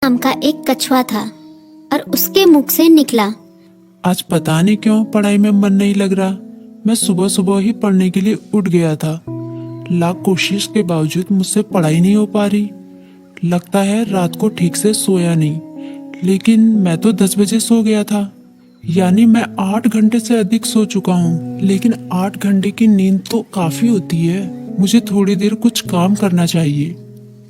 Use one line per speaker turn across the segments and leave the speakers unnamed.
नाम का एक कछुआ था और उसके मुख से निकला,
आज पता नहीं क्यों पढ़ाई में मन नहीं लग रहा। मैं सुबह सुबह ही पढ़ने के लिए उठ गया था। लाख कोशिश के बावजूद मुझसे पढ़ाई नहीं हो पा रही। लगता है रात को ठीक से सोया नहीं, लेकिन मैं तो 10 बजे सो गया था। यानी मैं 8 घंटे से अधिक सो चुका हूँ। लेकिन 8 घंटे की नींद तो काफी होती है। मुझे थोड़ी देर कुछ काम करना चाहिए,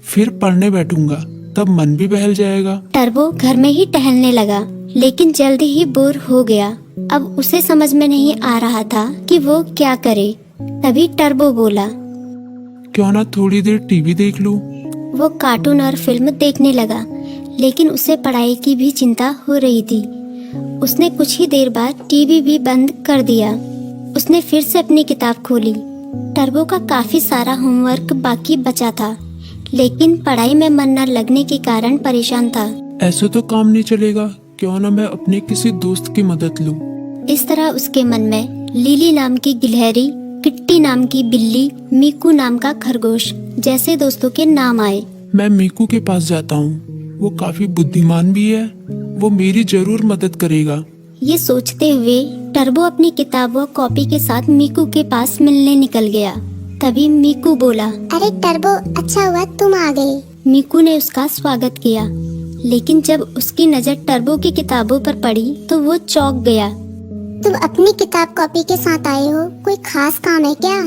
फिर पढ़ने बैठूंगा, तब मन भी बहल जाएगा।
टर्बो घर में ही टहलने लगा, लेकिन जल्दी ही बोर हो गया। अब उसे समझ में नहीं आ रहा था कि वो क्या करे। तभी टर्बो बोला,
क्यों ना थोड़ी देर टीवी देख लूं।
वो कार्टून और फिल्म देखने लगा, लेकिन उसे पढ़ाई की भी चिंता हो रही थी। उसने कुछ ही देर बाद टीवी भी बंद कर दिया। उसने फिर से अपनी किताब खोली। टर्बो का काफी सारा होमवर्क बाकी बचा था, लेकिन पढ़ाई में मन न लगने के कारण परेशान था।
ऐसे तो काम नहीं चलेगा, क्यों ना मैं अपने किसी दोस्त की मदद लूं।
इस तरह उसके मन में लिली नाम की गिलहरी, किट्टी नाम की बिल्ली, मीकू नाम का खरगोश जैसे दोस्तों के नाम आए।
मैं मीकू के पास जाता हूँ, वो काफी बुद्धिमान भी है, वो मेरी जरूर मदद करेगा।
ये सोचते हुए टर्बो अपनी किताब व कॉपी के साथ मीकू के पास मिलने निकल गया। तभी मीकू बोला,
अरे टर्बो, अच्छा हुआ तुम आ गए।
मीकू ने उसका स्वागत किया, लेकिन जब उसकी नजर टर्बो की किताबों पर पड़ी तो वो चौंक गया।
तुम अपनी किताब कॉपी के साथ आए हो, कोई खास काम है क्या?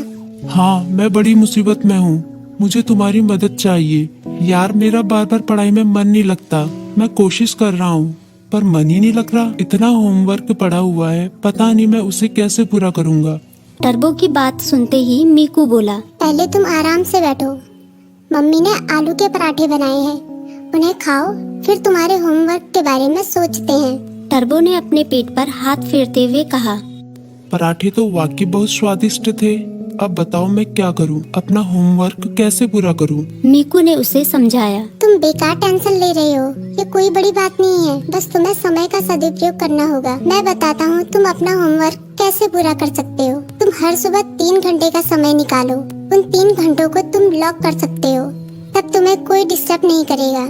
हाँ, मैं बड़ी मुसीबत में हूँ, मुझे तुम्हारी मदद चाहिए। यार, मेरा बार बार पढ़ाई में मन नहीं लगता। मैं कोशिश कर रहा हूँ, पर मन ही नहीं लग रहा। इतना होमवर्क पड़ा हुआ है, पता नहीं मैं उसे कैसे पूरा करूँगा।
टर्बो की बात सुनते ही मीकू बोला,
पहले तुम आराम से बैठो। मम्मी ने आलू के पराठे बनाए हैं, उन्हें खाओ, फिर तुम्हारे होमवर्क के बारे में सोचते हैं।
टर्बो ने अपने पेट पर हाथ फेरते हुए कहा,
पराठे तो वाकई बहुत स्वादिष्ट थे। अब बताओ मैं क्या करूं? अपना होमवर्क कैसे पूरा करूं?
मीकू ने उसे समझाया।
तुम बेकार टेंशन ले रहे हो, ये कोई बड़ी बात नहीं है, बस तुम्हें समय का सदुपयोग करना होगा। मैं बताता हूँ तुम अपना होमवर्क कैसे पूरा कर सकते हो। तुम हर सुबह 3 घंटे का समय निकालो, उन 3 घंटों को तुम ब्लॉक कर सकते हो, तब तुम्हें कोई डिस्टर्ब नहीं करेगा।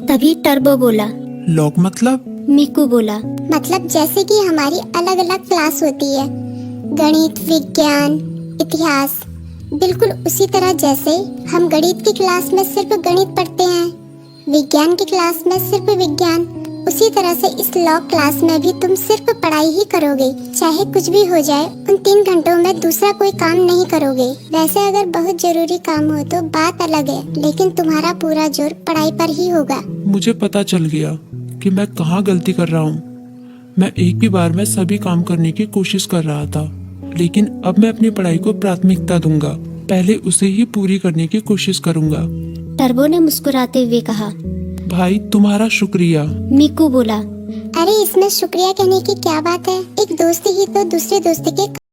तभी टर्बो बोला,
लॉक मतलब?
मीकू बोला,
मतलब जैसे कि हमारी अलग अलग क्लास होती है, गणित, विज्ञान, इतिहास, बिल्कुल उसी तरह जैसे हम गणित की क्लास में सिर्फ गणित पढ़ते हैं, विज्ञान की क्लास में सिर्फ विज्ञान, उसी तरह से इस लॉ क्लास में भी तुम सिर्फ पढ़ाई ही करोगे। चाहे कुछ भी हो जाए, उन 3 घंटों में दूसरा कोई काम नहीं करोगे। वैसे अगर बहुत जरूरी काम हो तो बात अलग है, लेकिन तुम्हारा पूरा जोर पढ़ाई पर ही होगा।
मुझे पता चल गया कि मैं कहाँ गलती कर रहा हूँ। मैं एक ही बार में सभी काम करने की कोशिश कर रहा था, लेकिन अब मैं अपनी पढ़ाई को प्राथमिकता दूंगा। पहले उसे ही पूरी करने की कोशिश करूंगा।
टर्बो ने मुस्कुराते हुए कहा।
भाई, तुम्हारा शुक्रिया।
मीकू बोला,
अरे इसमें शुक्रिया कहने की क्या बात है, एक दोस्ती ही तो दूसरे दोस्ती के